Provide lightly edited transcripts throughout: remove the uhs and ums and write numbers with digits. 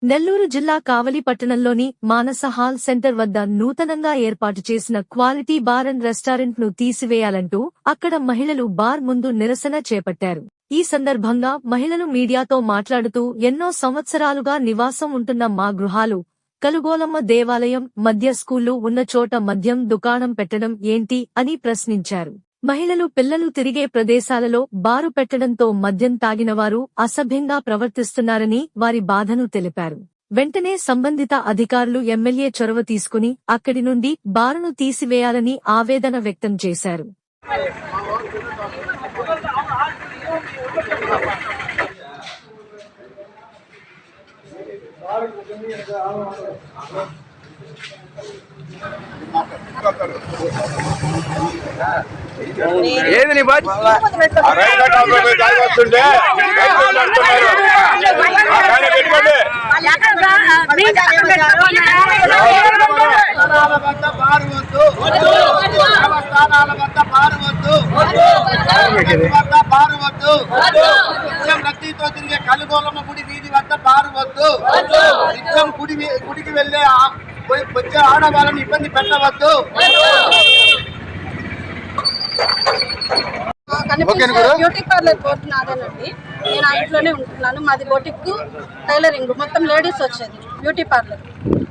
నెల్లూరు జిల్లా కావలి పట్టణంలోని మానస hall centre వద్ద నూతనంగా ఏర్పాటు చేసిన క్వాలిటీ బార్ అండ్ రెస్టారెంట్ ను తీసివేయాలంటూ అక్కడ మహిళలు బార్ ముందు నిరసన చేపట్టారు. ఈ సందర్భంగా మహిళలు మీడియాతో మాట్లాడుతూ ఎన్నో సంవత్సరాలుగా నివాసం ఉంటున్న మా గృహాలు, కలుగోలమ్మ దేవాలయం మధ్య స్కూళ్లు ఉన్న చోట మద్యం దుకాణం పెట్టడం ఏంటి అని ప్రశ్నించారు. మహిళలు పిల్లలు తిరిగే ప్రదేశాలలో బారు పెట్టడంతో మద్యం తాగినవారు అసభ్యంగా ప్రవర్తిస్తున్నారని వారి బాధను తెలిపారు. వెంటనే సంబంధిత అధికారులు ఎమ్మెల్యే చొరవ తీసుకుని అక్కడి నుండి బారును తీసివేయాలని ఆవేదన వ్యక్తం చేశారు. ఏది నీ బాధ? రద్దీతో తిరిగే కలుగోలమ్మ గుడి వీధి వద్ద బారు వద్దు. నిత్యం గుడికి వెళ్లే వచ్చే ఆడవాళ్ళని ఇబ్బంది పెట్టవద్దు. బ్యూటీ పార్లర్ కోర్టు నాదేనండి. నేను ఆ ఇంట్లోనే ఉంటున్నాను. మాది బొటిక్, టైలరింగ్, మొత్తం లేడీస్ వచ్చేది. బ్యూటీ పార్లర్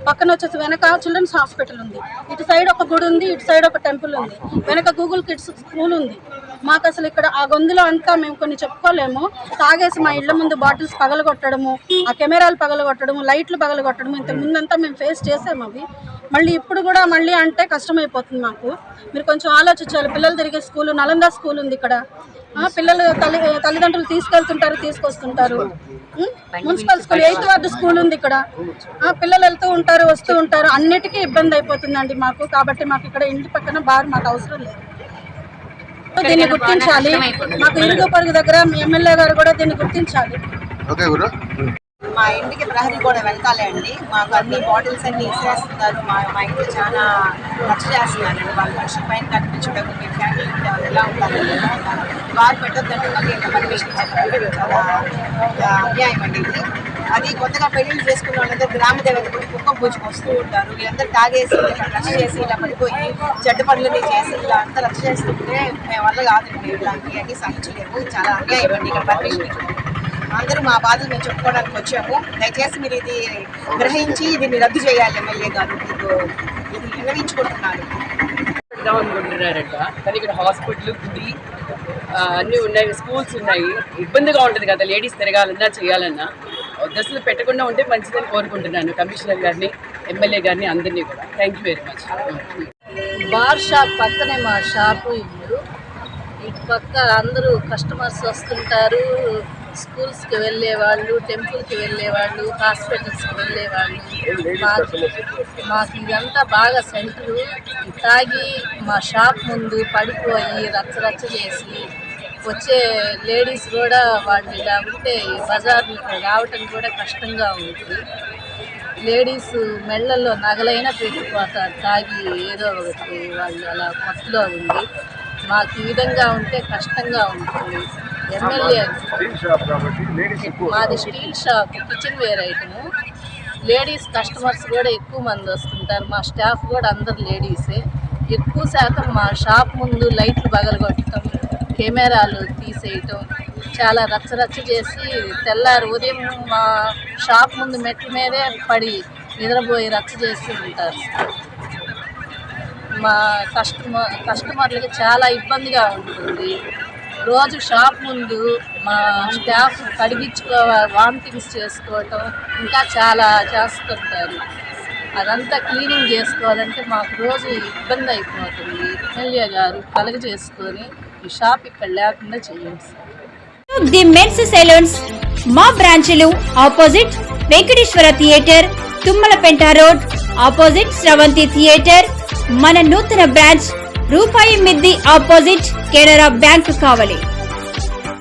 పక్కన వచ్చేసి వెనక చిల్డ్రన్స్ హాస్పిటల్ ఉంది. ఇటు సైడ్ ఒక గుడి ఉంది, ఇటు సైడ్ ఒక టెంపుల్ ఉంది, వెనక గూగుల్ కిడ్స్ స్కూల్ ఉంది. మాకు అసలు ఇక్కడ ఆ గొంతులో అంతా మేము కొన్ని చెప్పుకోలేము. తాగేసి మా ఇళ్ల ముందు బాటిల్స్ పగలగొట్టడము, ఆ కెమెరాలు పగలగొట్టడము, లైట్లు పగలగొట్టడము, ఇంతకు ముందంతా మేము ఫేస్ చేసాము. అవి మళ్ళీ ఇప్పుడు కూడా మళ్ళీ అంటే కష్టమైపోతుంది మాకు. మీరు కొంచెం ఆలోచించాలి. పిల్లలు తిరిగే స్కూలు నలంద స్కూల్ ఉంది ఇక్కడ. పిల్లలు తల్లిదండ్రులు తీసుకెళ్తుంటారు, తీసుకొస్తుంటారు. Municipal school 8th ward school ఉంది ఇక్కడ. పిల్లలు వెళ్తూ ఉంటారు, వస్తూ ఉంటారు. అన్నిటికీ ఇబ్బంది అయిపోతుందండి మాకు. కాబట్టి మాకు ఇక్కడ ఇంటి పక్కన బార్ మాకు అవసరం లేదు. దీన్ని గుర్తించాలి. మాకు ఇరుగు పొరుగు దగ్గర ఎమ్మెల్యే గారు కూడా దీన్ని గుర్తించాలి. మా ఇంటికి ప్రహరీ కూడా వెనకాలే అండి. మాకు అన్ని బాటిల్స్ అన్ని ఇసేస్తున్నారు. మా ఇంట్లో చాలా రచ్చ చేస్తున్నారండి. వాళ్ళు లక్షల పైన కనిపించడం ఫ్యామిలీ ఎలా ఉంటారు, బాగా పెట్టొద్దంటే మళ్ళీ ఎంత పర్మిషన్ చెప్పారు. చాలా అన్యాయం అండి ఇది. అది కొత్తగా పెళ్లి చేసుకున్న వాళ్ళందరూ గ్రామ దేవత కూడా కుక్క పూజకు వస్తూ ఉంటారు. వీళ్ళందరూ తాగేసి రచ్చ చేసి ఇలా పడిపోయి చెడ్డ పనులని చేసి ఇలా అంతా రచ్చ చేస్తుంటే మేము వల్ల కాదండి. ఇలాంటి అన్ని సహించలేము. చాలా అన్యాయం అండి. ఇక్కడ పర్మిషన్ అందరూ మా బాధలు మేము చెప్పుకోవడానికి వచ్చాము. దయచేసి మీరు ఇది గ్రహించి దీన్ని రద్దు చేయాలి. ఎమ్మెల్యే గారు ఇది విన్నవించుకుంటున్నారు. అనుకుంటున్నారంట. కానీ ఇక్కడ హాస్పిటల్, గుడి అన్నీ ఉన్నాయి, స్కూల్స్ ఉన్నాయి. ఇబ్బందిగా ఉంటుంది కదా లేడీస్ తిరగాలన్నా చేయాలన్నా. దశలు పెట్టకుండా ఉంటే మంచిదని కోరుకుంటున్నాను కమిషనర్ గారిని, ఎమ్మెల్యే గారిని, అందరినీ కూడా. Thank you very much. Bar shop పక్కనే మా షాపు ఇల్లు. ఇటు పక్క అందరూ కస్టమర్స్ వస్తుంటారు. స్కూల్స్కి వెళ్ళేవాళ్ళు, టెంపుల్కి వెళ్ళేవాళ్ళు, హాస్పిటల్స్కి వెళ్ళేవాళ్ళు. మాకు ఇదంతా బాగా సెంటరు. తాగి మా షాప్ ముందు పడిపోయి రచ్చ చేసి వచ్చే లేడీస్ కూడా వాళ్ళు ఇలా ఉంటే బజార్లకు రావటం కూడా కష్టంగా ఉంటుంది. లేడీస్ మెళ్ళల్లో నగలైనా పెట్టిపోతారు తాగి. ఏదో ఒకటి వాళ్ళు అలా మత్తులో ఉంది. మాకు ఈ విధంగా ఉంటే కష్టంగా ఉంటుంది. ఎమ్మెల్యే మాది steel shop, kitchen ware item. Ladies customers కూడా ఎక్కువ మంది వస్తుంటారు. మా స్టాఫ్ కూడా అందరు లేడీసే. ఎక్కువ శాతం మా షాప్ ముందు లైట్లు పగలగొట్టడం, కెమెరాలు తీసేయటం, చాలా రచ్చ చేసి తెల్లారు ఉదయం మా షాప్ ముందు మెట్ల మీదే పడి నిద్రపోయి రచ్చ చేస్తూ ఉంటారు. మా కస్టమర్లకి చాలా ఇబ్బందిగా ఉంటుంది. రోజు షాప్ ముందు మా స్టాఫ్ వామిటింగ్స్ చేసుకోవటం ఇంకా చాలా చేస్తుంటారు. అదంతా క్లీనింగ్ చేసుకోవాలంటే మాకు రోజు ఇబ్బంది అయిపోతుంది. ఎమ్మెల్యే గారు కలుగ చేసుకొని ఈ షాప్ ఇక్కడ లేకుండా చేయండి. ది మెన్స్ సెలూన్స్ మా బ్రాంచ్లు opposite Venkateswara theatre, Tummalapenta road, opposite Sravanthi theatre. మన నూతన బ్రాంచ్ రూపాయి మిద్ది ఆపోజిట్ కెనరా బ్యాంక్ కావలి.